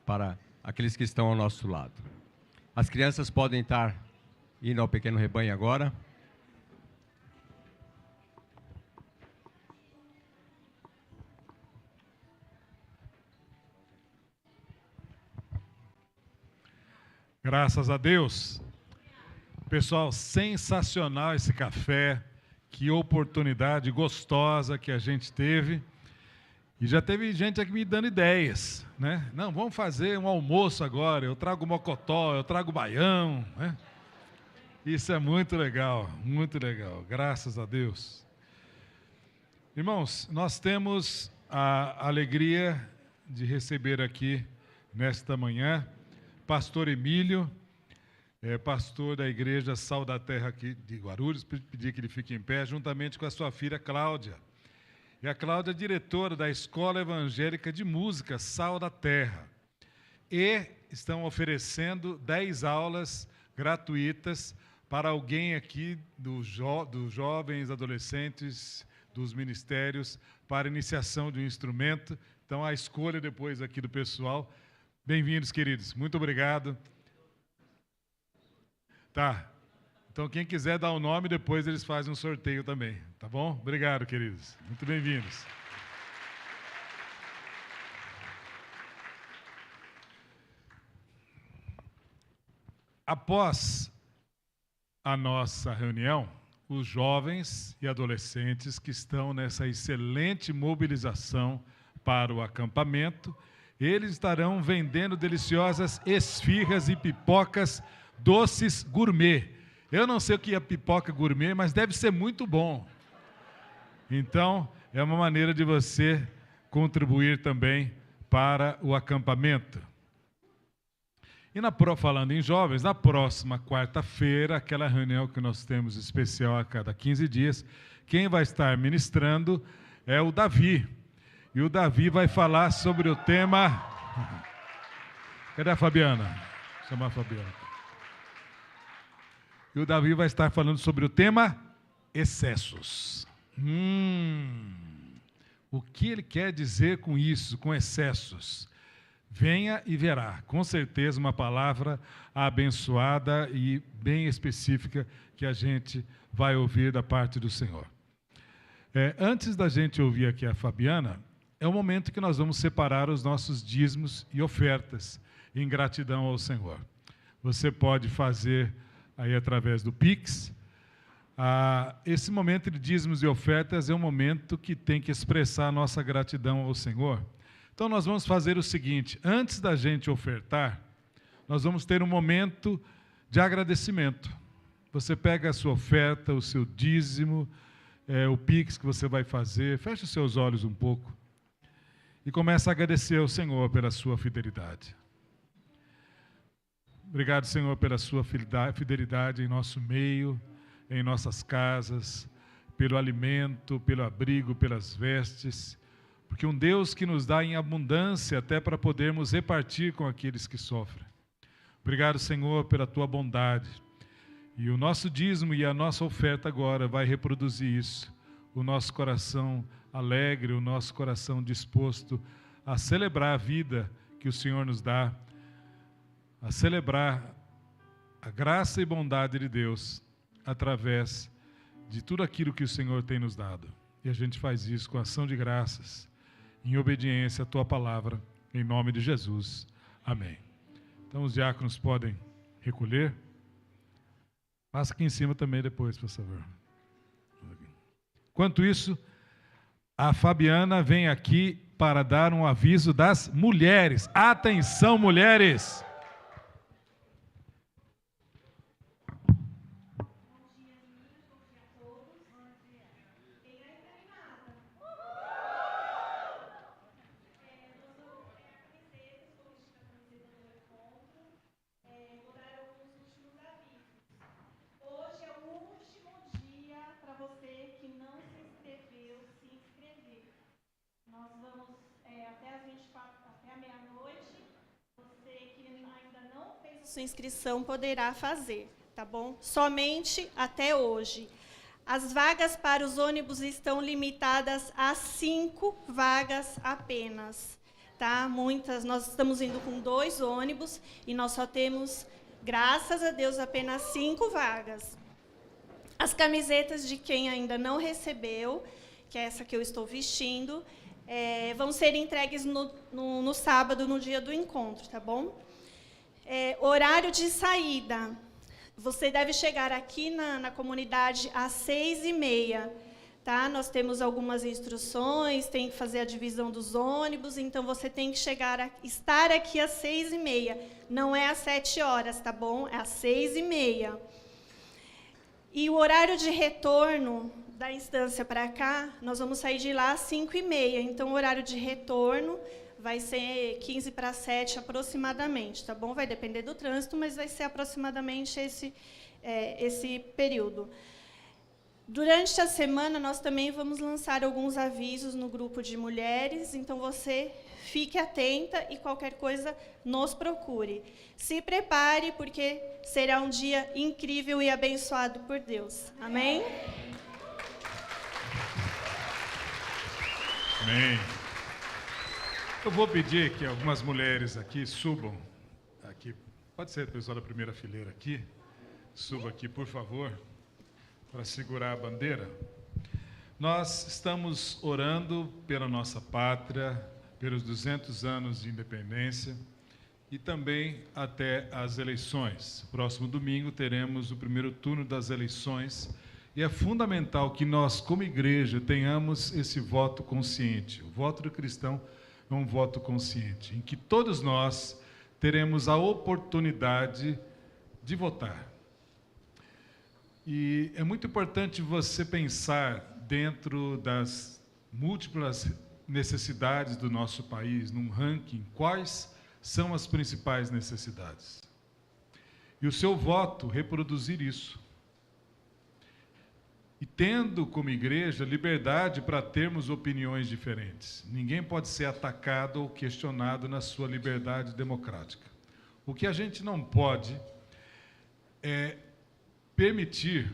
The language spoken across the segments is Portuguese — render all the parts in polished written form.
para aqueles que estão ao nosso lado. As crianças podem estar indo ao pequeno rebanho agora. Graças a Deus. Pessoal, sensacional esse café. Que oportunidade gostosa que a gente teve. E já teve gente aqui me dando ideias, né? Não, vamos fazer um almoço agora. Eu trago mocotó, eu trago baião, né? Isso é muito legal, graças a Deus. Irmãos, nós temos a alegria de receber aqui nesta manhã pastor Emílio, pastor da igreja Sal da Terra aqui de Guarulhos, pedir que ele fique em pé, juntamente com a sua filha Cláudia. E a Cláudia é diretora da Escola Evangélica de Música Sal da Terra. E estão oferecendo 10 aulas gratuitas para alguém aqui dos jovens, adolescentes, dos ministérios, para iniciação de um instrumento. Então, a escolha depois aqui do pessoal. Bem-vindos, queridos. Muito obrigado. Tá. Então, quem quiser dar o nome, depois eles fazem um sorteio também. Tá bom? Obrigado, queridos. Muito bem-vindos. Após a nossa reunião, os jovens e adolescentes que estão nessa excelente mobilização para o acampamento, eles estarão vendendo deliciosas esfirras e pipocas doces gourmet. Eu não sei o que é pipoca gourmet, mas deve ser muito bom. Então, é uma maneira de você contribuir também para o acampamento. E falando em jovens, na próxima quarta-feira, aquela reunião que nós temos especial a cada 15 dias, quem vai estar ministrando é o Davi. E o Davi vai falar sobre o tema... Cadê a Fabiana? Vou chamar a Fabiana. E o Davi vai estar falando sobre o tema excessos. O que ele quer dizer com isso, com excessos? Venha e verá, com certeza uma palavra abençoada e bem específica que a gente vai ouvir da parte do Senhor. Antes da gente ouvir aqui a Fabiana, é o momento que nós vamos separar os nossos dízimos e ofertas em gratidão ao Senhor. Você pode fazer aí através do Pix. Esse momento de dízimos e ofertas é um momento que tem que expressar a nossa gratidão ao Senhor. Então, nós vamos fazer o seguinte, antes da gente ofertar, nós vamos ter um momento de agradecimento. Você pega a sua oferta, o seu dízimo, o Pix que você vai fazer, fecha os seus olhos um pouco e começa a agradecer ao Senhor pela sua fidelidade. Obrigado, Senhor, pela sua fidelidade em nosso meio, em nossas casas, pelo alimento, pelo abrigo, pelas vestes, porque um Deus que nos dá em abundância até para podermos repartir com aqueles que sofrem. Obrigado, Senhor, pela tua bondade. E o nosso dízimo e a nossa oferta agora vai reproduzir isso. O nosso coração alegre, o nosso coração disposto a celebrar a vida que o Senhor nos dá, a celebrar a graça e bondade de Deus através de tudo aquilo que o Senhor tem nos dado. E a gente faz isso com ação de graças, em obediência à tua palavra, em nome de Jesus. Amém. Então os diáconos podem recolher. Passa aqui em cima também depois, por favor. Enquanto isso, a Fabiana vem aqui para dar um aviso das mulheres. Atenção, mulheres! Sua inscrição poderá fazer, tá bom? Somente até hoje. As vagas para os ônibus estão limitadas a 5 vagas apenas. tá? Nós estamos indo com 2 ônibus e nós só temos, graças a Deus, apenas 5 vagas. As camisetas de quem ainda não recebeu, que é essa que eu estou vestindo, vão ser entregues no sábado, no dia do encontro, tá bom? Horário de saída. Você deve chegar aqui na comunidade às 6h30. Tá? Nós temos algumas instruções, tem que fazer a divisão dos ônibus, então você tem que estar aqui às 6h30. Não é às 7 horas, tá bom? É às 6h30. E o horário de retorno da instância para cá, nós vamos sair de lá às 5h30. Então, o horário de retorno vai ser 6:45 aproximadamente, tá bom? Vai depender do trânsito, mas vai ser aproximadamente esse período. Durante a semana, nós também vamos lançar alguns avisos no grupo de mulheres, então você fique atenta e qualquer coisa nos procure. Se prepare, porque será um dia incrível e abençoado por Deus. Amém? Amém. Eu vou pedir que algumas mulheres aqui subam. Aqui. Pode ser, pessoal da primeira fileira aqui. Suba aqui, por favor, para segurar a bandeira. Nós estamos orando pela nossa pátria, pelos 200 anos de independência e também até as eleições. Próximo domingo teremos o primeiro turno das eleições e é fundamental que nós, como igreja, tenhamos esse voto consciente. O voto do cristão é um voto consciente, em que todos nós teremos a oportunidade de votar. E é muito importante você pensar dentro das múltiplas necessidades do nosso país, num ranking, quais são as principais necessidades. E o seu voto reproduzir isso. E tendo como igreja liberdade para termos opiniões diferentes. Ninguém pode ser atacado ou questionado na sua liberdade democrática. O que a gente não pode é permitir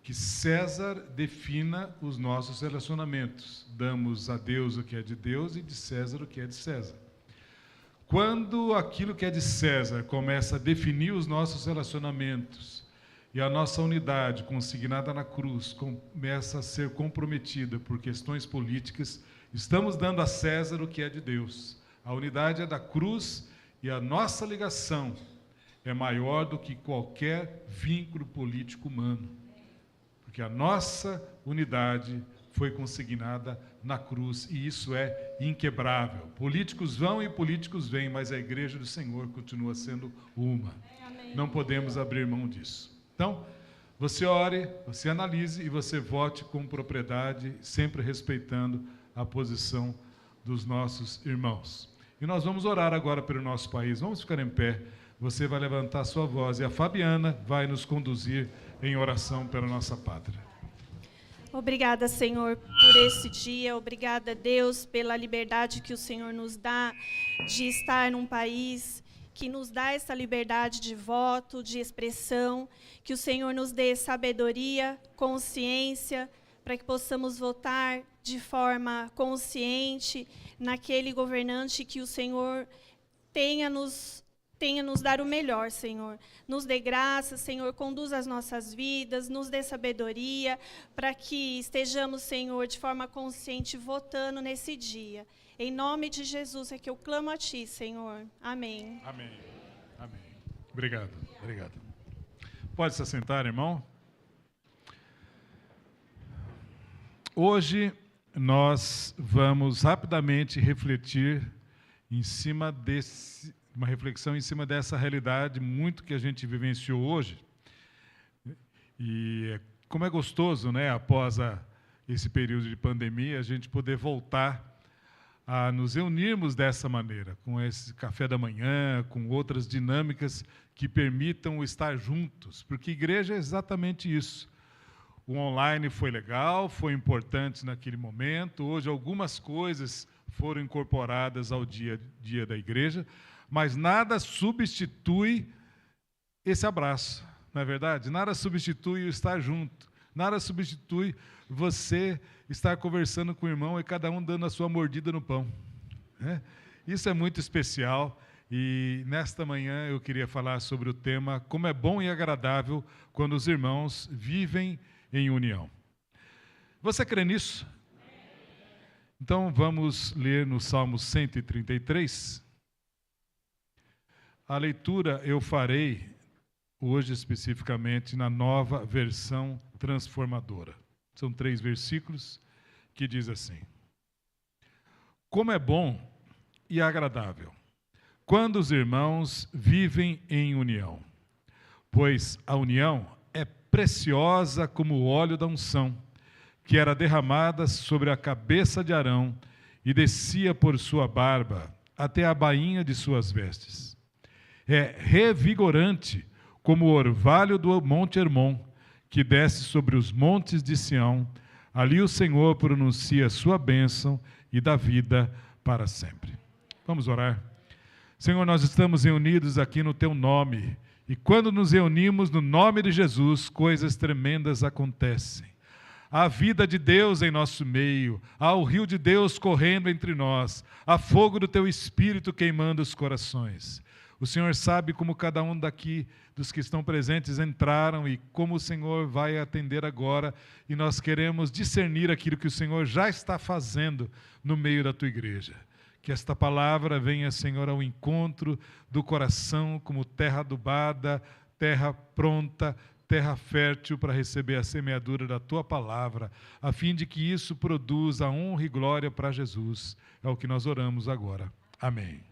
que César defina os nossos relacionamentos. Damos a Deus o que é de Deus e de César o que é de César. Quando aquilo que é de César começa a definir os nossos relacionamentos e a nossa unidade consignada na cruz começa a ser comprometida por questões políticas, estamos dando a César o que é de Deus. A unidade é da cruz e a nossa ligação é maior do que qualquer vínculo político humano. Porque a nossa unidade foi consignada na cruz e isso é inquebrável. Políticos vão e políticos vêm, mas a igreja do Senhor continua sendo uma. Não podemos abrir mão disso. Então, você ore, você analise e você vote com propriedade, sempre respeitando a posição dos nossos irmãos. E nós vamos orar agora pelo nosso país. Vamos ficar em pé. Você vai levantar a sua voz e a Fabiana vai nos conduzir em oração pela nossa pátria. Obrigada, Senhor, por esse dia. Obrigada, Deus, pela liberdade que o Senhor nos dá de estar num país que nos dá essa liberdade de voto, de expressão, que o Senhor nos dê sabedoria, consciência, para que possamos votar de forma consciente naquele governante que o Senhor tenha nos dar o melhor, Senhor. Nos dê graça, Senhor, conduza as nossas vidas, nos dê sabedoria, para que estejamos, Senhor, de forma consciente, votando nesse dia. Em nome de Jesus é que eu clamo a Ti, Senhor. Amém. Amém. Amém. Obrigado. Obrigado. Pode se assentar, irmão. Hoje nós vamos rapidamente refletir uma reflexão em cima dessa realidade muito que a gente vivenciou hoje. E como é gostoso, né, após esse período de pandemia, a gente poder voltar a nos reunirmos dessa maneira, com esse café da manhã, com outras dinâmicas que permitam estar juntos, porque igreja é exatamente isso. O online foi legal, foi importante naquele momento, hoje algumas coisas foram incorporadas ao dia a dia da igreja, mas nada substitui esse abraço, não é verdade? Nada substitui o estar junto, nada substitui você estar conversando com o irmão e cada um dando a sua mordida no pão. Né? Isso é muito especial e nesta manhã eu queria falar sobre o tema como é bom e agradável quando os irmãos vivem em união. Você crê nisso? Então vamos ler no Salmo 133. A leitura eu farei hoje especificamente na Nova Versão Transformadora. São 3 versículos que diz assim: como é bom e agradável quando os irmãos vivem em união, pois a união é preciosa como o óleo da unção, que era derramada sobre a cabeça de Arão e descia por sua barba até a bainha de suas vestes. É revigorante como o orvalho do Monte Hermon, que desce sobre os montes de Sião. Ali o Senhor pronuncia sua bênção e dá vida para sempre. Vamos orar. Senhor, nós estamos reunidos aqui no Teu nome, e quando nos reunimos no nome de Jesus, coisas tremendas acontecem. Há vida de Deus em nosso meio, há o rio de Deus correndo entre nós, há fogo do Teu Espírito queimando os corações. O Senhor sabe como cada um daqui, dos que estão presentes, entraram e como o Senhor vai atender agora. E nós queremos discernir aquilo que o Senhor já está fazendo no meio da Tua igreja. Que esta palavra venha, Senhor, ao encontro do coração como terra adubada, terra pronta, terra fértil para receber a semeadura da Tua palavra, a fim de que isso produza honra e glória para Jesus. É o que nós oramos agora. Amém.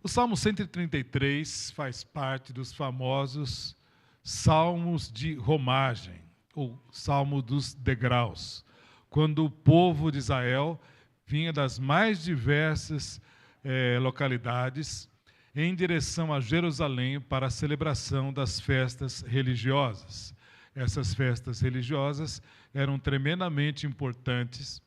O Salmo 133 faz parte dos famosos Salmos de Romagem, ou Salmo dos Degraus, quando o povo de Israel vinha das mais diversas localidades em direção a Jerusalém para a celebração das festas religiosas. Essas festas religiosas eram tremendamente importantes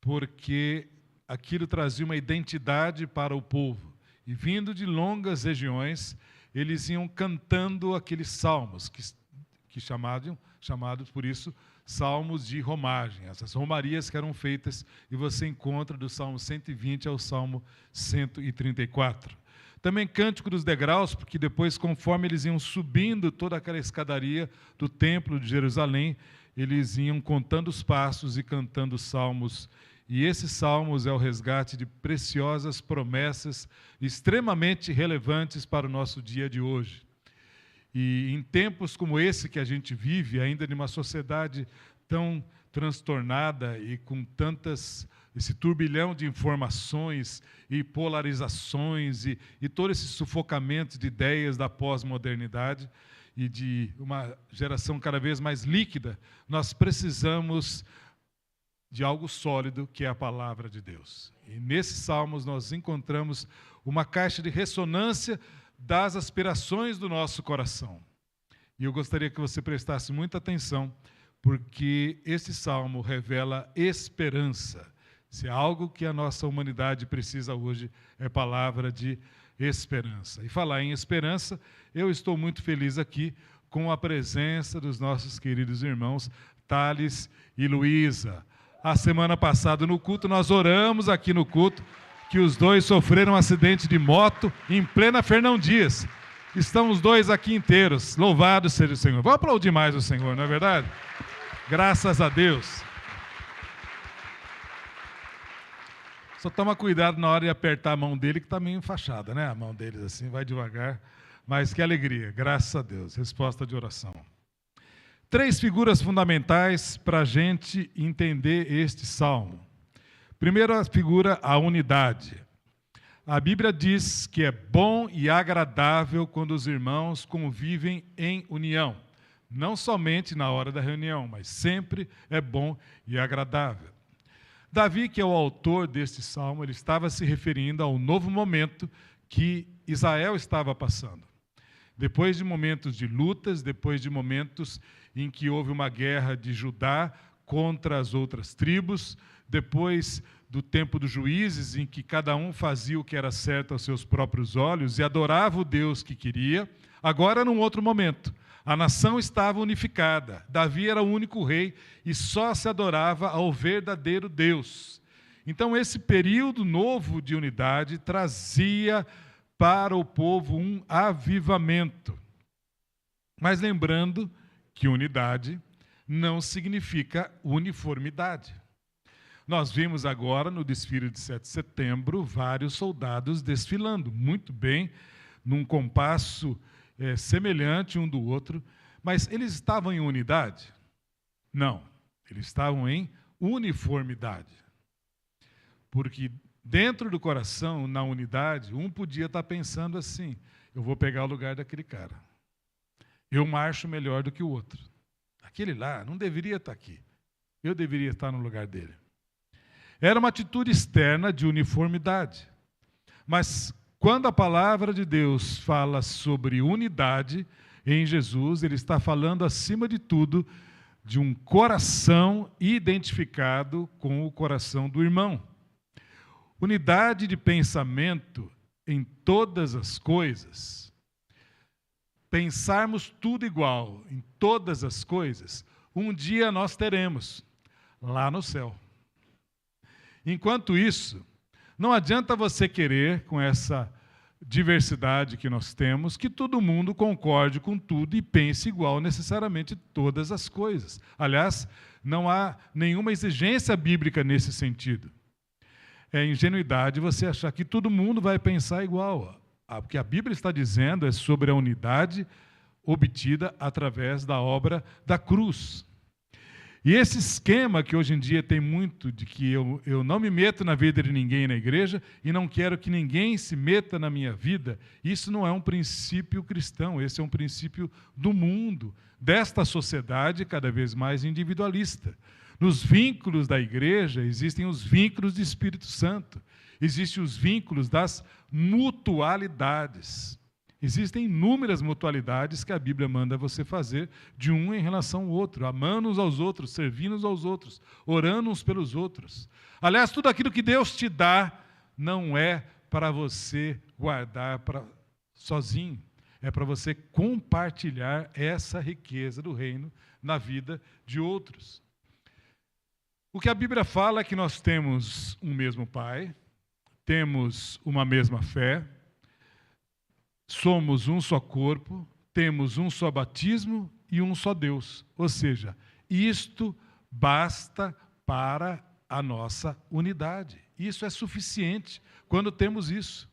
porque aquilo trazia uma identidade para o povo. E vindo de longas regiões, eles iam cantando aqueles salmos, que chamados por isso salmos de romagem. Essas romarias que eram feitas, e você encontra do Salmo 120 ao Salmo 134. Também Cântico dos Degraus, porque depois, conforme eles iam subindo toda aquela escadaria do Templo de Jerusalém, eles iam contando os passos e cantando salmos. E esses salmos é o resgate de preciosas promessas extremamente relevantes para o nosso dia de hoje. E em tempos como esse que a gente vive, ainda numa sociedade tão transtornada e com esse turbilhão de informações e polarizações e todo esse sufocamento de ideias da pós-modernidade e de uma geração cada vez mais líquida, nós precisamos de algo sólido, que é a palavra de Deus. E nesses salmos nós encontramos uma caixa de ressonância das aspirações do nosso coração. E eu gostaria que você prestasse muita atenção, porque esse salmo revela esperança. Se é algo que a nossa humanidade precisa hoje, é palavra de esperança. E falar em esperança, eu estou muito feliz aqui com a presença dos nossos queridos irmãos Thales e Luísa. A semana passada no culto, nós oramos aqui no culto, que os dois sofreram um acidente de moto em plena Fernão Dias. Estão os dois aqui inteiros. Louvado seja o Senhor. Vamos aplaudir mais o Senhor, não é verdade? Graças a Deus. Só toma cuidado na hora de apertar a mão dele, que está meio enfaixada, né? A mão deles assim, vai devagar. Mas que alegria, graças a Deus. Resposta de oração. 3 figuras fundamentais para a gente entender este salmo. Primeira figura, a unidade. A Bíblia diz que é bom e agradável quando os irmãos convivem em união. Não somente na hora da reunião, mas sempre é bom e agradável. Davi, que é o autor deste salmo, ele estava se referindo ao novo momento que Israel estava passando. Depois de momentos de lutas, depois de momentos em que houve uma guerra de Judá contra as outras tribos, depois do tempo dos juízes, em que cada um fazia o que era certo aos seus próprios olhos e adorava o Deus que queria, agora num outro momento. A nação estava unificada, Davi era o único rei e só se adorava ao verdadeiro Deus. Então, esse período novo de unidade trazia para o povo um avivamento. Mas lembrando que unidade não significa uniformidade. Nós vimos agora, no desfile de 7 de setembro, vários soldados desfilando, muito bem, num compasso semelhante um do outro, mas eles estavam em unidade? Não, eles estavam em uniformidade. Porque dentro do coração, na unidade, um podia estar pensando assim: eu vou pegar o lugar daquele cara. Eu marcho melhor do que o outro. Aquele lá não deveria estar aqui. Eu deveria estar no lugar dele. Era uma atitude externa de uniformidade. Mas quando a palavra de Deus fala sobre unidade em Jesus, ele está falando, acima de tudo, de um coração identificado com o coração do irmão. Unidade de pensamento em todas as coisas. Pensarmos tudo igual em todas as coisas, um dia nós teremos lá no céu. Enquanto isso, não adianta você querer, com essa diversidade que nós temos, que todo mundo concorde com tudo e pense igual necessariamente todas as coisas. Aliás, não há nenhuma exigência bíblica nesse sentido. É ingenuidade você achar que todo mundo vai pensar igual. O que a Bíblia está dizendo é sobre a unidade obtida através da obra da cruz. E esse esquema que hoje em dia tem muito de que eu não me meto na vida de ninguém na igreja e não quero que ninguém se meta na minha vida, isso não é um princípio cristão, esse é um princípio do mundo, desta sociedade cada vez mais individualista. Nos vínculos da igreja existem os vínculos do Espírito Santo, existem os vínculos das mutualidades. Existem inúmeras mutualidades que a Bíblia manda você fazer de um em relação ao outro, amando uns aos outros, servindo uns aos outros, orando uns pelos outros. Aliás, tudo aquilo que Deus te dá não é para você guardar sozinho, é para você compartilhar essa riqueza do reino na vida de outros. O que a Bíblia fala é que nós temos um mesmo Pai, temos uma mesma fé, somos um só corpo, temos um só batismo e um só Deus. Ou seja, isto basta para a nossa unidade. Isso é suficiente quando temos isso.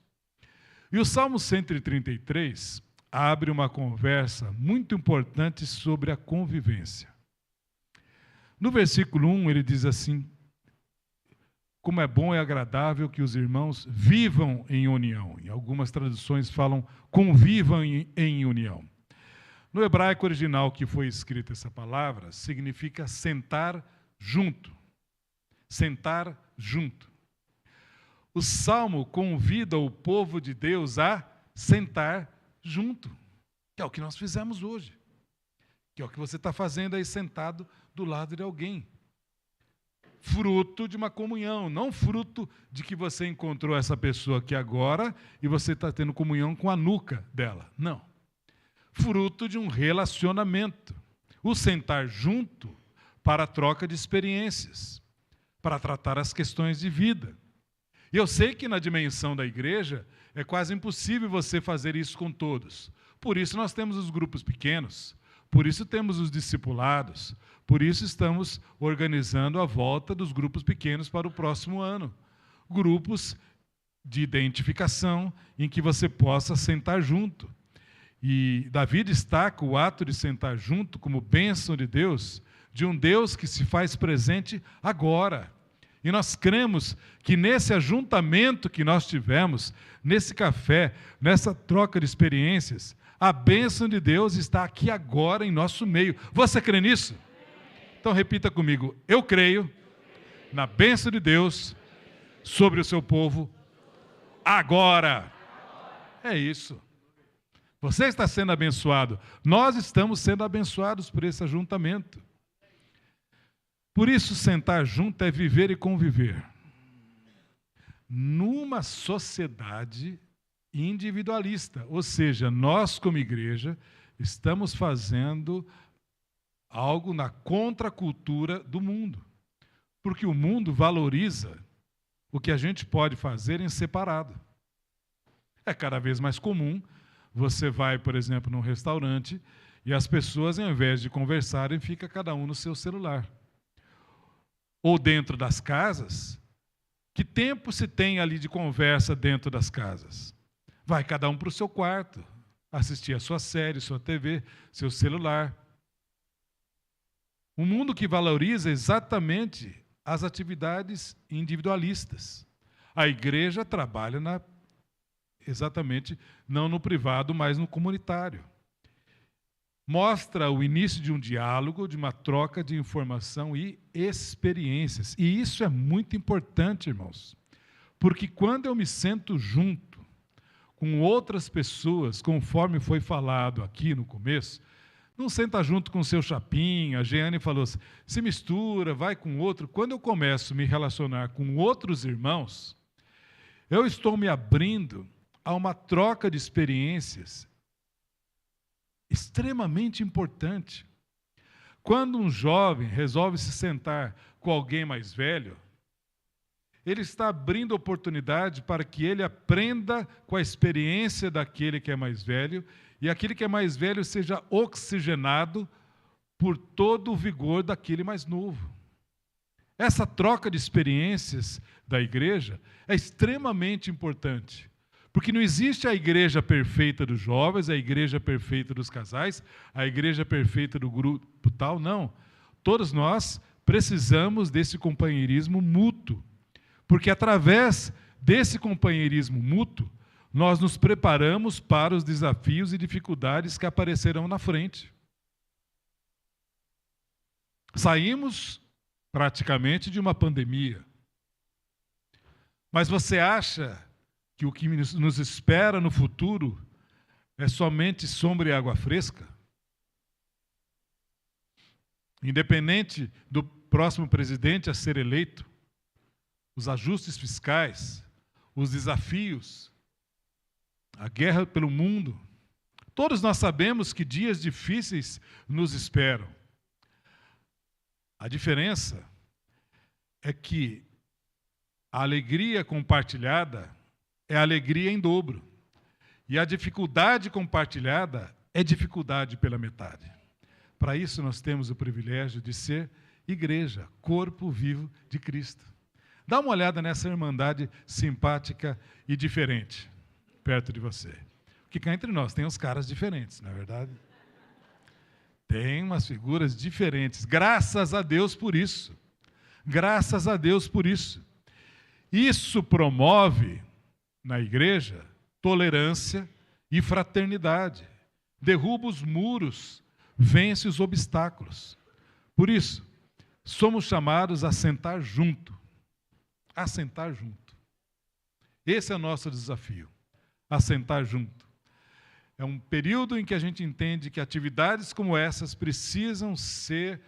E o Salmo 133 abre uma conversa muito importante sobre a convivência. No versículo 1 ele diz assim: como é bom e agradável que os irmãos vivam em união. Em algumas traduções falam convivam em união. No hebraico original que foi escrita essa palavra, significa sentar junto. Sentar junto. O Salmo convida o povo de Deus a sentar junto, que é o que nós fizemos hoje, que é o que você está fazendo aí sentado do lado de alguém. Fruto de uma comunhão, não fruto de que você encontrou essa pessoa aqui agora e você está tendo comunhão com a nuca dela. Não. Fruto de um relacionamento. O sentar junto para a troca de experiências, para tratar as questões de vida. E eu sei que na dimensão da igreja é quase impossível você fazer isso com todos. Por isso nós temos os grupos pequenos, por isso temos os discipulados, por isso estamos organizando a volta dos grupos pequenos para o próximo ano. Grupos de identificação em que você possa sentar junto. E Davi destaca o ato de sentar junto como bênção de Deus, de um Deus que se faz presente agora. E nós cremos que nesse ajuntamento que nós tivemos, nesse café, nessa troca de experiências, a bênção de Deus está aqui agora em nosso meio. Você crê nisso? Então repita comigo: eu creio na bênção de Deus sobre o seu povo agora. É isso. Você está sendo abençoado. Nós estamos sendo abençoados por esse ajuntamento. Por isso, sentar junto é viver e conviver numa sociedade individualista. Ou seja, nós como igreja estamos fazendo algo na contracultura do mundo. Porque o mundo valoriza o que a gente pode fazer em separado. É cada vez mais comum, você vai, por exemplo, num restaurante e as pessoas, ao invés de conversarem, fica cada um no seu celular. Ou dentro das casas, que tempo se tem ali de conversa dentro das casas? Vai cada um para o seu quarto, assistir a sua série, sua TV, seu celular. Um mundo que valoriza exatamente as atividades individualistas. A igreja trabalha exatamente não no privado, mas no comunitário. Mostra o início de um diálogo, de uma troca de informação e experiências. E isso é muito importante, irmãos, porque quando eu me sento junto com outras pessoas, conforme foi falado aqui no começo, não senta junto com o seu chapinha, a Jeane falou, se mistura, vai com outro. Quando eu começo a me relacionar com outros irmãos, eu estou me abrindo a uma troca de experiências extremamente importante. Quando um jovem resolve se sentar com alguém mais velho, ele está abrindo oportunidade para que ele aprenda com a experiência daquele que é mais velho e aquele que é mais velho seja oxigenado por todo o vigor daquele mais novo. Essa troca de experiências da igreja é extremamente importante, porque não existe a igreja perfeita dos jovens, a igreja perfeita dos casais, a igreja perfeita do grupo tal, não. Todos nós precisamos desse companheirismo mútuo, porque através desse companheirismo mútuo, nós nos preparamos para os desafios e dificuldades que aparecerão na frente. Saímos praticamente de uma pandemia. Mas você acha que o que nos espera no futuro é somente sombra e água fresca? Independente do próximo presidente a ser eleito, os ajustes fiscais, os desafios, a guerra pelo mundo, todos nós sabemos que dias difíceis nos esperam. A diferença é que a alegria compartilhada é alegria em dobro. E a dificuldade compartilhada é dificuldade pela metade. Para isso nós temos o privilégio de ser igreja, corpo vivo de Cristo. Dá uma olhada nessa irmandade simpática e diferente, perto de você. Porque cá entre nós tem uns caras diferentes, não é verdade? Tem umas figuras diferentes. Graças a Deus por isso. Graças a Deus por isso. Isso promove na igreja tolerância e fraternidade. Derruba os muros, vence os obstáculos. Por isso, somos chamados a sentar junto. A sentar junto. Esse é o nosso desafio. A sentar junto. É um período em que a gente entende que atividades como essas precisam ser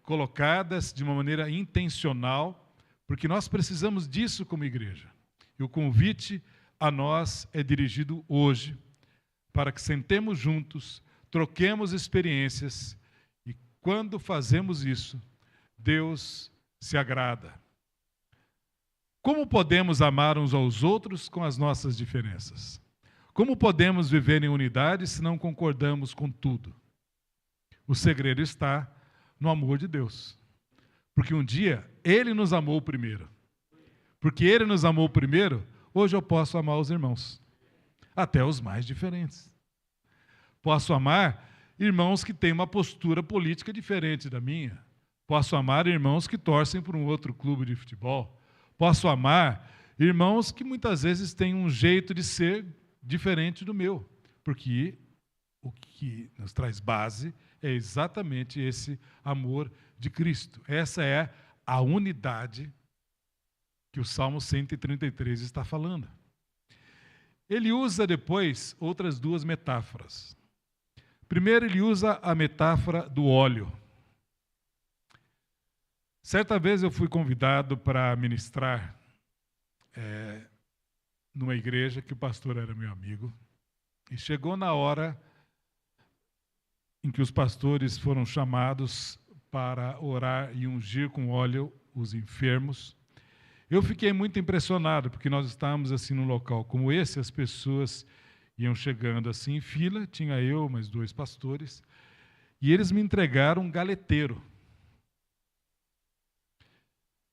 colocadas de uma maneira intencional, porque nós precisamos disso como igreja. E o convite a nós é dirigido hoje, para que sentemos juntos, troquemos experiências, e quando fazemos isso, Deus se agrada. Como podemos amar uns aos outros com as nossas diferenças? Como podemos viver em unidade se não concordamos com tudo? O segredo está no amor de Deus. Porque um dia Ele nos amou primeiro. Porque Ele nos amou primeiro, hoje eu posso amar os irmãos. Até os mais diferentes. Posso amar irmãos que têm uma postura política diferente da minha. Posso amar irmãos que torcem por um outro clube de futebol. Posso amar irmãos que muitas vezes têm um jeito de ser diferente do meu, porque o que nos traz base é exatamente esse amor de Cristo. Essa é a unidade que o Salmo 133 está falando. Ele usa depois outras duas metáforas. Primeiro, ele usa a metáfora do óleo. Certa vez eu fui convidado para ministrar numa igreja que o pastor era meu amigo, e chegou na hora em que os pastores foram chamados para orar e ungir com óleo os enfermos, Eu fiquei muito impressionado, porque nós estávamos assim num local como esse, as pessoas iam chegando assim em fila, tinha eu, mais 2 pastores, e eles me entregaram um galeteiro.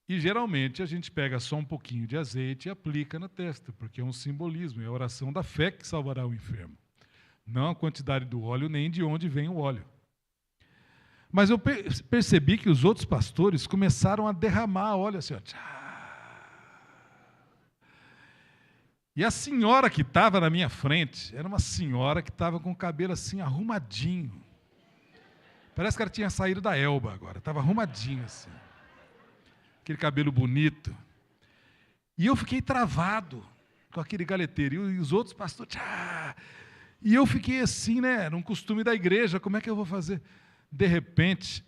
E geralmente a gente pega só um pouquinho de azeite e aplica na testa, porque é um simbolismo, é a oração da fé que salvará o enfermo. Não a quantidade do óleo, nem de onde vem o óleo. Mas eu percebi que os outros pastores começaram a derramar óleo assim, ó. E a senhora que estava na minha frente, era uma senhora que estava com o cabelo assim arrumadinho. Parece que ela tinha saído da Elba agora, estava arrumadinho assim. Aquele cabelo bonito. E eu fiquei travado com aquele galeteiro. E os outros pastores... E eu fiquei assim, né? Num costume da igreja, como é que eu vou fazer? De repente,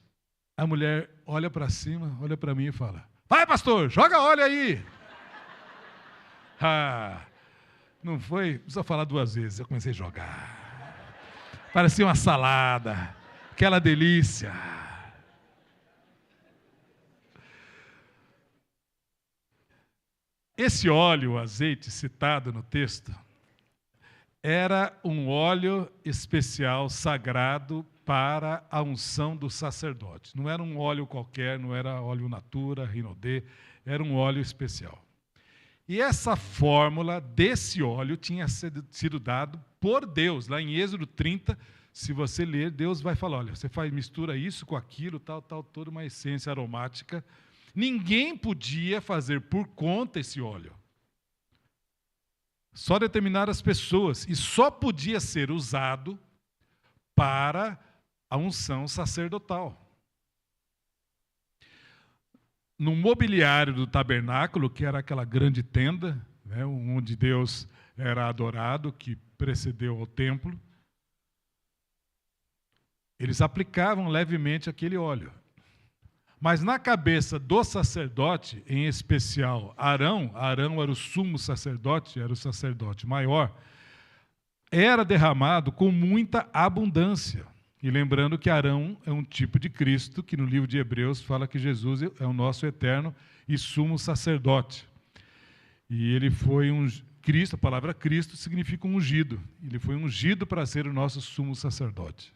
a mulher olha para cima, olha para mim e fala: vai, pastor, joga óleo aí. Não foi? Não precisa falar 2 vezes. Eu comecei a jogar. Parecia uma salada. Aquela delícia. Esse óleo, o azeite citado no texto, era um óleo especial, sagrado, para a unção do sacerdote. Não era um óleo qualquer, não era óleo natura, rinodê, era um óleo especial. E essa fórmula desse óleo tinha sido dado por Deus. Lá em Êxodo 30, se você ler, Deus vai falar, olha, você mistura isso com aquilo, tal, toda uma essência aromática. Ninguém podia fazer por conta esse óleo. Só determinadas pessoas. E só podia ser usado para a unção sacerdotal. No mobiliário do tabernáculo, que era aquela grande tenda, né, onde Deus era adorado, que precedeu ao templo, eles aplicavam levemente aquele óleo. Mas na cabeça do sacerdote, em especial Arão era o sumo sacerdote, era o sacerdote maior, era derramado com muita abundância. E lembrando que Arão é um tipo de Cristo, que no livro de Hebreus fala que Jesus é o nosso eterno e sumo sacerdote. E ele foi Cristo, a palavra Cristo significa ungido. Ele foi ungido para ser o nosso sumo sacerdote.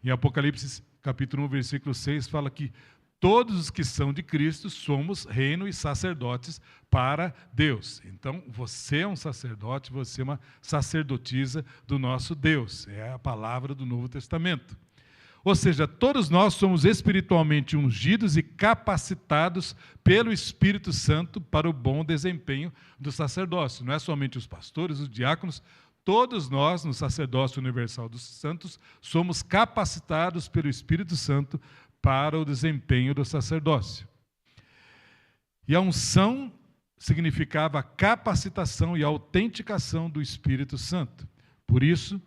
Em Apocalipse capítulo 1, versículo 6, fala que todos os que são de Cristo somos reino e sacerdotes para Deus. Então, você é um sacerdote, você é uma sacerdotisa do nosso Deus. É a palavra do Novo Testamento. Ou seja, todos nós somos espiritualmente ungidos e capacitados pelo Espírito Santo para o bom desempenho do sacerdócio. Não é somente os pastores, os diáconos, todos nós, no sacerdócio universal dos santos, somos capacitados pelo Espírito Santo para o desempenho do sacerdócio. E a unção significava a capacitação e a autenticação do Espírito Santo. Por isso,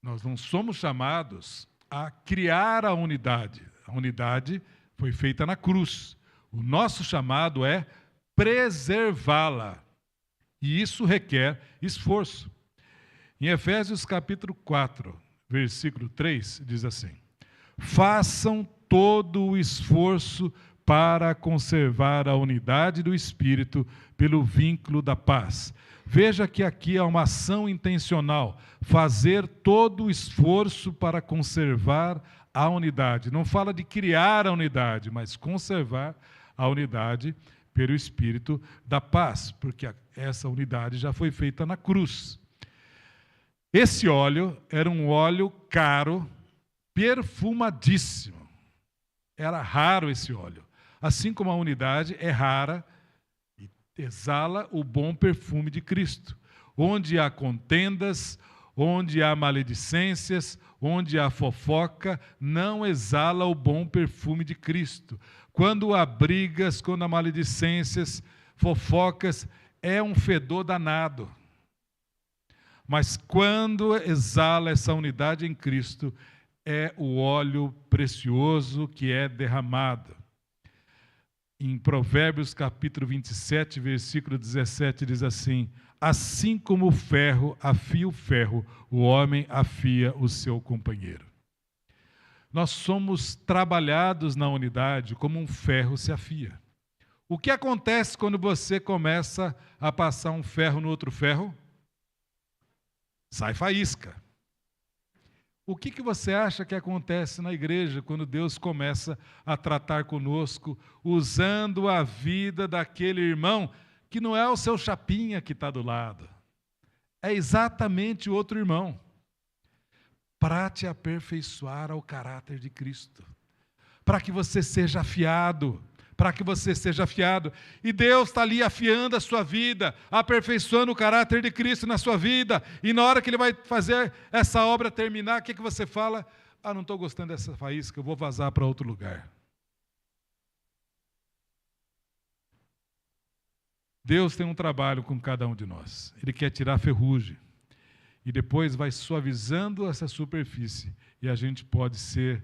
nós não somos chamados a criar a unidade. A unidade foi feita na cruz. O nosso chamado é preservá-la. E isso requer esforço. Em Efésios capítulo 4, versículo 3, diz assim: façam todo o esforço para conservar a unidade do Espírito pelo vínculo da paz. Veja que aqui é uma ação intencional, fazer todo o esforço para conservar a unidade. Não fala de criar a unidade, mas conservar a unidade pelo Espírito da paz, porque essa unidade já foi feita na cruz. Esse óleo era um óleo caro, perfumadíssimo. Era raro esse óleo. Assim como a unidade é rara e exala o bom perfume de Cristo. Onde há contendas, onde há maledicências, onde há fofoca, não exala o bom perfume de Cristo. Quando há brigas, quando há maledicências, fofocas, é um fedor danado. Mas quando exala essa unidade em Cristo, é o óleo precioso que é derramado. Em Provérbios capítulo 27, versículo 17, diz assim: assim como o ferro afia o ferro, o homem afia o seu companheiro. Nós somos trabalhados na unidade como um ferro se afia. O que acontece quando você começa a passar um ferro no outro ferro? Sai faísca. O que você acha que acontece na igreja quando Deus começa a tratar conosco, usando a vida daquele irmão que não é o seu chapinha que está do lado? É exatamente o outro irmão. Para te aperfeiçoar ao caráter de Cristo. Para que você seja afiado. Para que você seja afiado. E Deus está ali afiando a sua vida, aperfeiçoando o caráter de Cristo na sua vida. E na hora que Ele vai fazer essa obra terminar, o que você fala? Ah, não estou gostando dessa faísca, eu vou vazar para outro lugar. Deus tem um trabalho com cada um de nós. Ele quer tirar a ferrugem. E depois vai suavizando essa superfície. E a gente pode ser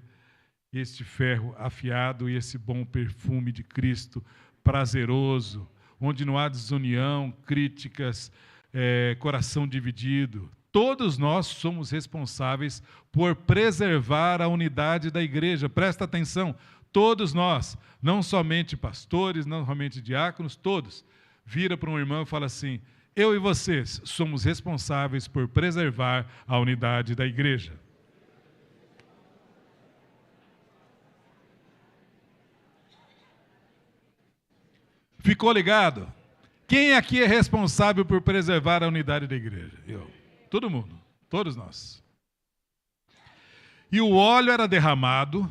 este ferro afiado e esse bom perfume de Cristo, prazeroso, onde não há desunião, críticas, coração dividido. Todos nós somos responsáveis por preservar a unidade da igreja. Presta atenção, todos nós, não somente pastores, não somente diáconos, todos. Vira para um irmão e fala assim: eu e vocês somos responsáveis por preservar a unidade da igreja. Ficou ligado? Quem aqui é responsável por preservar a unidade da igreja? Eu. Todo mundo. Todos nós. E o óleo era derramado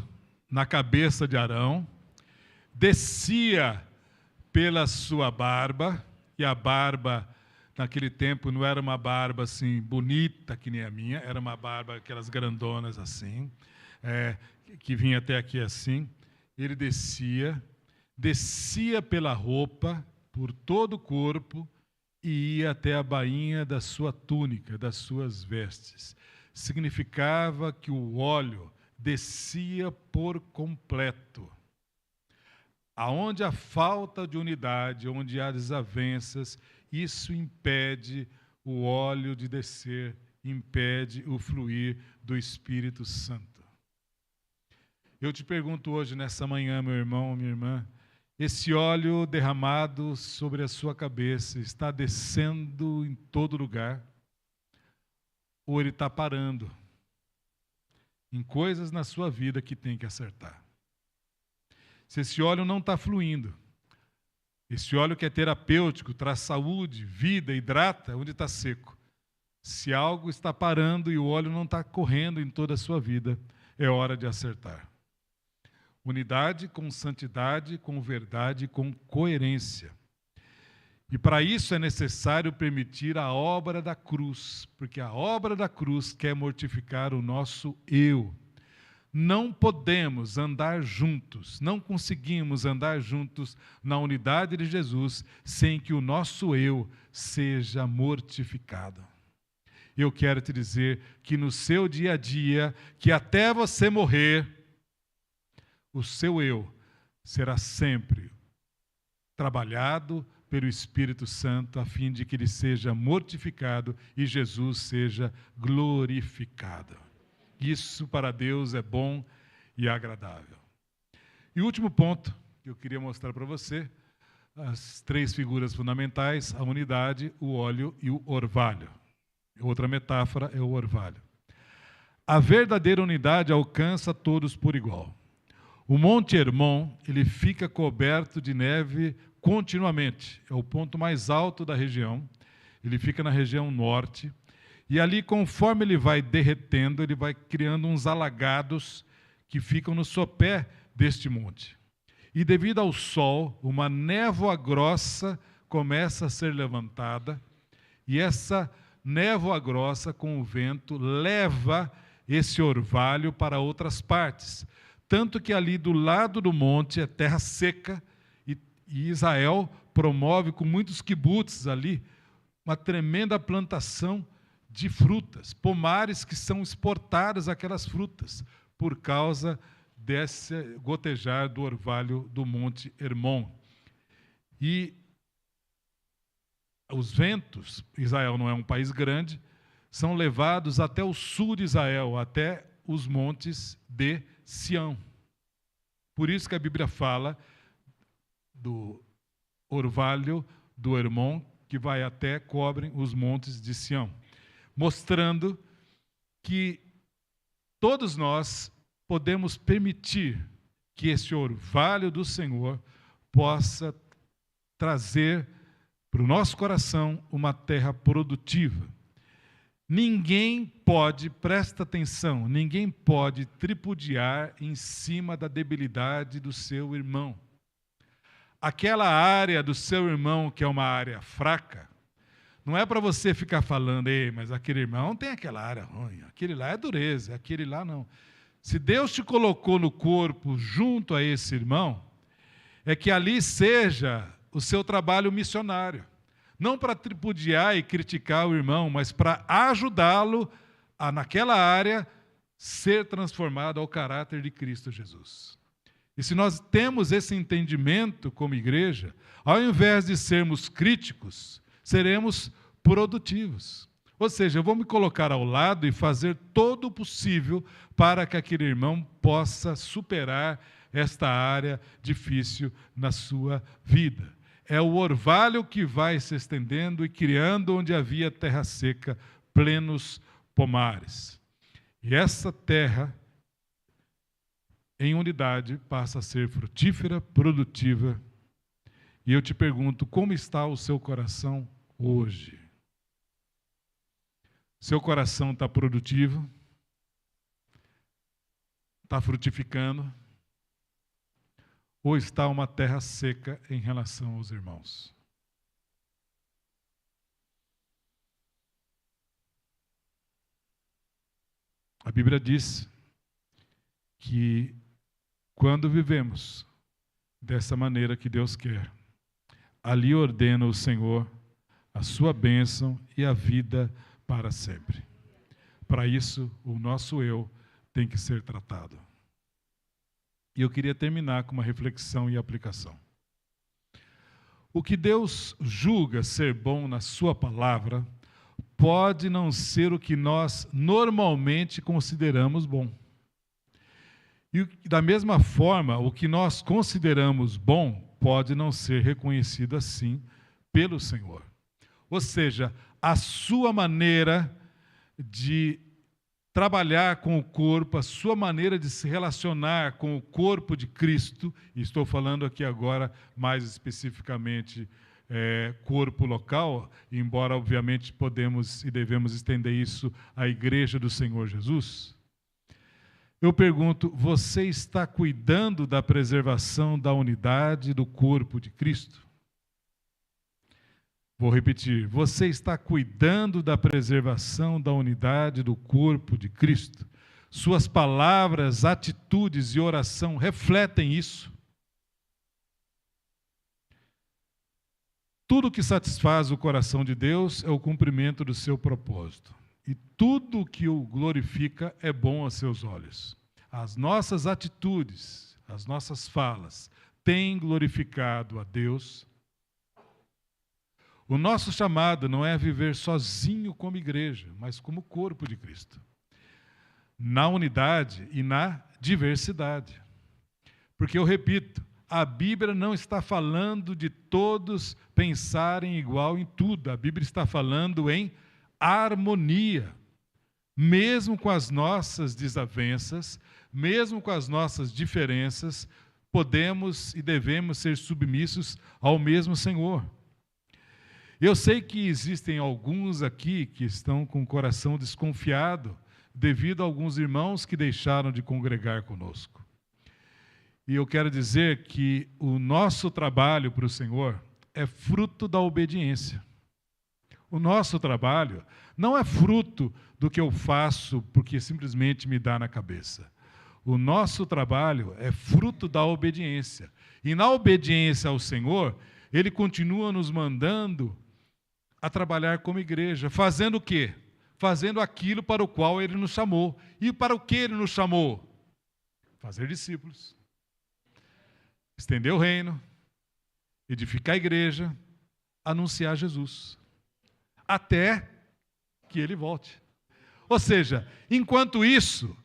na cabeça de Arão, descia pela sua barba, e a barba, naquele tempo, não era uma barba assim bonita que nem a minha, era uma barba, aquelas grandonas assim, que vinha até aqui assim. Ele descia pela roupa, por todo o corpo, e ia até a bainha da sua túnica, das suas vestes. Significava que o óleo descia por completo. Aonde há falta de unidade, onde há desavenças, isso impede o óleo de descer, impede o fluir do Espírito Santo. Eu te pergunto hoje, nessa manhã, meu irmão, minha irmã, esse óleo derramado sobre a sua cabeça está descendo em todo lugar? Ou ele está parando em coisas na sua vida que tem que acertar? Se esse óleo não está fluindo, esse óleo que é terapêutico, traz saúde, vida, hidrata, onde está seco. Se algo está parando e o óleo não está correndo em toda a sua vida, é hora de acertar. Unidade com santidade, com verdade, com coerência. E para isso é necessário permitir a obra da cruz, porque a obra da cruz quer mortificar o nosso eu. Não podemos andar juntos, não conseguimos andar juntos na unidade de Jesus sem que o nosso eu seja mortificado. Eu quero te dizer que no seu dia a dia, que até você morrer, o seu eu será sempre trabalhado pelo Espírito Santo, a fim de que ele seja mortificado e Jesus seja glorificado. Isso para Deus é bom e agradável. E o último ponto que eu queria mostrar para você, as três figuras fundamentais, a unidade, o óleo e o orvalho. Outra metáfora é o orvalho. A verdadeira unidade alcança todos por igual. O Monte Hermon, ele fica coberto de neve continuamente. É o ponto mais alto da região. Ele fica na região norte. E ali, conforme ele vai derretendo, ele vai criando uns alagados que ficam no sopé deste monte. E devido ao sol, uma névoa grossa começa a ser levantada. E essa névoa grossa, com o vento, leva esse orvalho para outras partes. Tanto que ali do lado do monte é terra seca, e Israel promove com muitos quibutzes ali uma tremenda plantação de frutas, pomares que são exportadas aquelas frutas, por causa desse gotejar do orvalho do Monte Hermon. E os ventos, Israel não é um país grande, são levados até o sul de Israel, até os montes de Sião. Por isso que a Bíblia fala orvalho do Hermon, que vai até cobrem os montes de Sião, mostrando que todos nós podemos permitir que esse orvalho do Senhor possa trazer para o nosso coração uma terra produtiva. Ninguém pode, presta atenção, ninguém pode tripudiar em cima da debilidade do seu irmão. Aquela área do seu irmão que é uma área fraca, não é para você ficar falando, ei, mas aquele irmão tem aquela área ruim, aquele lá é dureza, aquele lá não. Se Deus te colocou no corpo junto a esse irmão, é que ali seja o seu trabalho missionário. Não para tripudiar e criticar o irmão, mas para ajudá-lo a, naquela área, ser transformado ao caráter de Cristo Jesus. E se nós temos esse entendimento como igreja, ao invés de sermos críticos, seremos produtivos. Ou seja, eu vou me colocar ao lado e fazer todo o possível para que aquele irmão possa superar esta área difícil na sua vida. É o orvalho que vai se estendendo e criando onde havia terra seca, plenos pomares. E essa terra, em unidade, passa a ser frutífera, produtiva. E eu te pergunto, como está o seu coração hoje? Seu coração está produtivo? Está frutificando? Ou está uma terra seca em relação aos irmãos? A Bíblia diz que quando vivemos dessa maneira que Deus quer, ali ordena o Senhor a sua bênção e a vida para sempre. Para isso, o nosso eu tem que ser tratado. E eu queria terminar com uma reflexão e aplicação. O que Deus julga ser bom na sua palavra pode não ser o que nós normalmente consideramos bom. E da mesma forma, o que nós consideramos bom pode não ser reconhecido assim pelo Senhor. Ou seja, a sua maneira de trabalhar com o corpo, a sua maneira de se relacionar com o corpo de Cristo, e estou falando aqui agora mais especificamente corpo local, embora obviamente podemos e devemos estender isso à igreja do Senhor Jesus. Eu pergunto, você está cuidando da preservação da unidade do corpo de Cristo? Vou repetir, você está cuidando da preservação da unidade do corpo de Cristo? Suas palavras, atitudes e oração refletem isso? Tudo que satisfaz o coração de Deus é o cumprimento do seu propósito. E tudo que o glorifica é bom aos seus olhos. As nossas atitudes, as nossas falas, têm glorificado a Deus. O nosso chamado não é viver sozinho como igreja, mas como corpo de Cristo. Na unidade e na diversidade. Porque eu repito, a Bíblia não está falando de todos pensarem igual em tudo. A Bíblia está falando em harmonia. Mesmo com as nossas desavenças, mesmo com as nossas diferenças, podemos e devemos ser submissos ao mesmo Senhor. Eu sei que existem alguns aqui que estão com o coração desconfiado devido a alguns irmãos que deixaram de congregar conosco. E eu quero dizer que o nosso trabalho para o Senhor é fruto da obediência. O nosso trabalho não é fruto do que eu faço porque simplesmente me dá na cabeça. O nosso trabalho é fruto da obediência. E na obediência ao Senhor, Ele continua nos mandando a trabalhar como igreja. Fazendo o quê? Fazendo aquilo para o qual Ele nos chamou. E para o que Ele nos chamou? Fazer discípulos. Estender o reino. Edificar a igreja. Anunciar Jesus. Até que Ele volte. Ou seja, enquanto isso,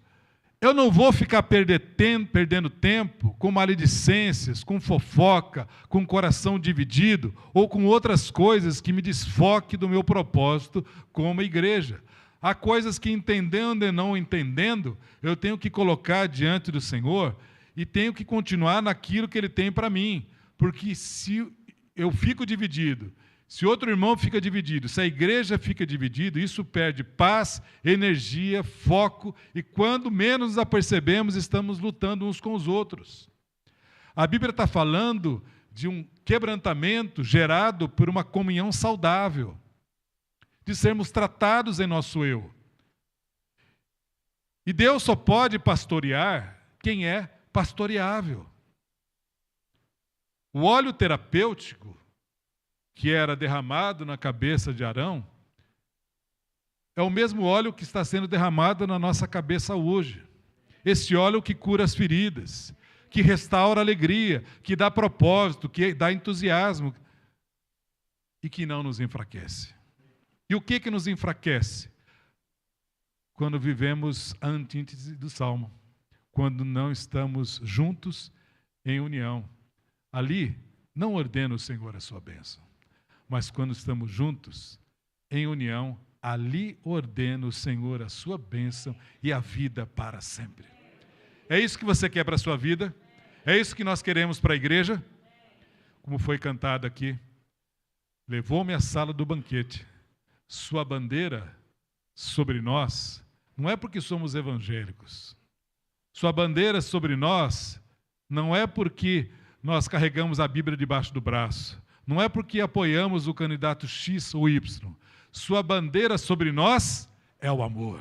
Eu não vou ficar perdendo tempo com maledicências, com fofoca, com coração dividido ou com outras coisas que me desfoquem do meu propósito como igreja. Há coisas que, entendendo e não entendendo, eu tenho que colocar diante do Senhor e tenho que continuar naquilo que Ele tem para mim. Porque se eu fico dividido, se outro irmão fica dividido, se a igreja fica dividida, isso perde paz, energia, foco, e quando menos nos apercebemos, estamos lutando uns com os outros. A Bíblia está falando de um quebrantamento gerado por uma comunhão saudável, de sermos tratados em nosso eu. E Deus só pode pastorear quem é pastoreável. O óleo terapêutico que era derramado na cabeça de Arão, é o mesmo óleo que está sendo derramado na nossa cabeça hoje. Esse óleo que cura as feridas, que restaura a alegria, que dá propósito, que dá entusiasmo e que não nos enfraquece. E o que nos enfraquece? Quando vivemos a antítese do Salmo, quando não estamos juntos em união. Ali, não ordena o Senhor a sua bênção. Mas quando estamos juntos, em união, ali ordena o Senhor a sua bênção e a vida para sempre. É isso que você quer para a sua vida? É isso que nós queremos para a igreja? Como foi cantado aqui, levou-me à sala do banquete. Sua bandeira sobre nós, não é porque somos evangélicos. Sua bandeira sobre nós, não é porque nós carregamos a Bíblia debaixo do braço. Não é porque apoiamos o candidato X ou Y. Sua bandeira sobre nós é o amor.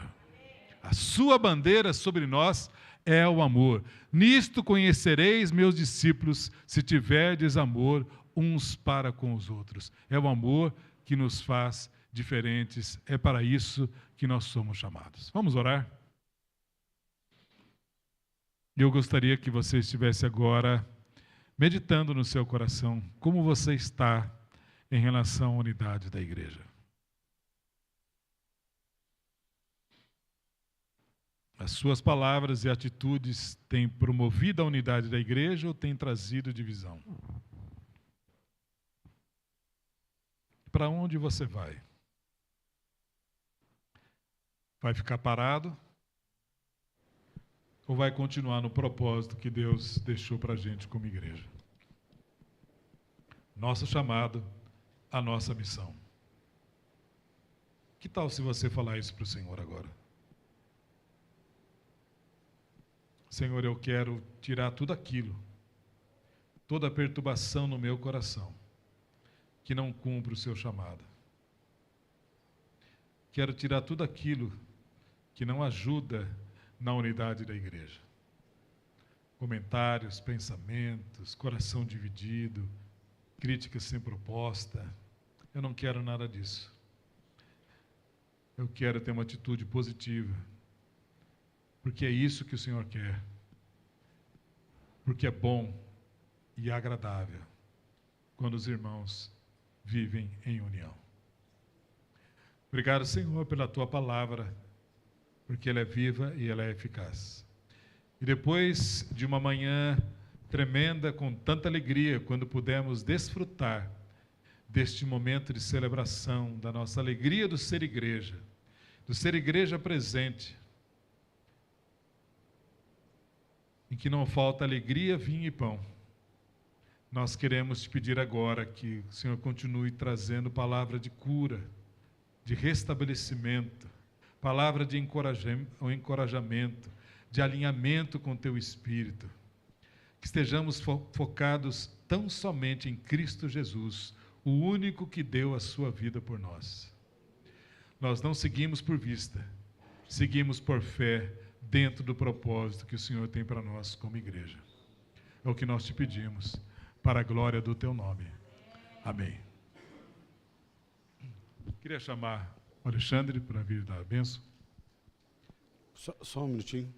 A sua bandeira sobre nós é o amor. Nisto conhecereis meus discípulos, se tiverdes amor uns para com os outros. É o amor que nos faz diferentes. É para isso que nós somos chamados. Vamos orar? Eu gostaria que você estivesse agora meditando no seu coração, como você está em relação à unidade da igreja. As suas palavras e atitudes têm promovido a unidade da igreja ou têm trazido divisão? Para onde você vai? Vai ficar parado? Ou vai continuar no propósito que Deus deixou para a gente como igreja? Nosso chamado, a nossa missão. Que tal se você falar isso para o Senhor agora? Senhor, eu quero tirar tudo aquilo, toda a perturbação no meu coração, que não cumpre o seu chamado. Quero tirar tudo aquilo que não ajuda na unidade da igreja. Comentários, pensamentos, coração dividido, críticas sem proposta. Eu não quero nada disso. Eu quero ter uma atitude positiva, porque é isso que o Senhor quer. Porque é bom e agradável quando os irmãos vivem em união. Obrigado, Senhor, pela Tua palavra, porque ela é viva e ela é eficaz. E depois de uma manhã tremenda, com tanta alegria, quando pudemos desfrutar deste momento de celebração, da nossa alegria do ser igreja presente, em que não falta alegria, vinho e pão. Nós queremos te pedir agora que o Senhor continue trazendo palavra de cura, de restabelecimento, palavra de encorajamento, de alinhamento com Teu Espírito. Que estejamos focados tão somente em Cristo Jesus, o único que deu a sua vida por nós. Nós não seguimos por vista, seguimos por fé, dentro do propósito que o Senhor tem para nós como igreja. É o que nós te pedimos, para a glória do Teu nome. Amém. Queria chamar o Alexandre para vir dar a bênção. Só um minutinho.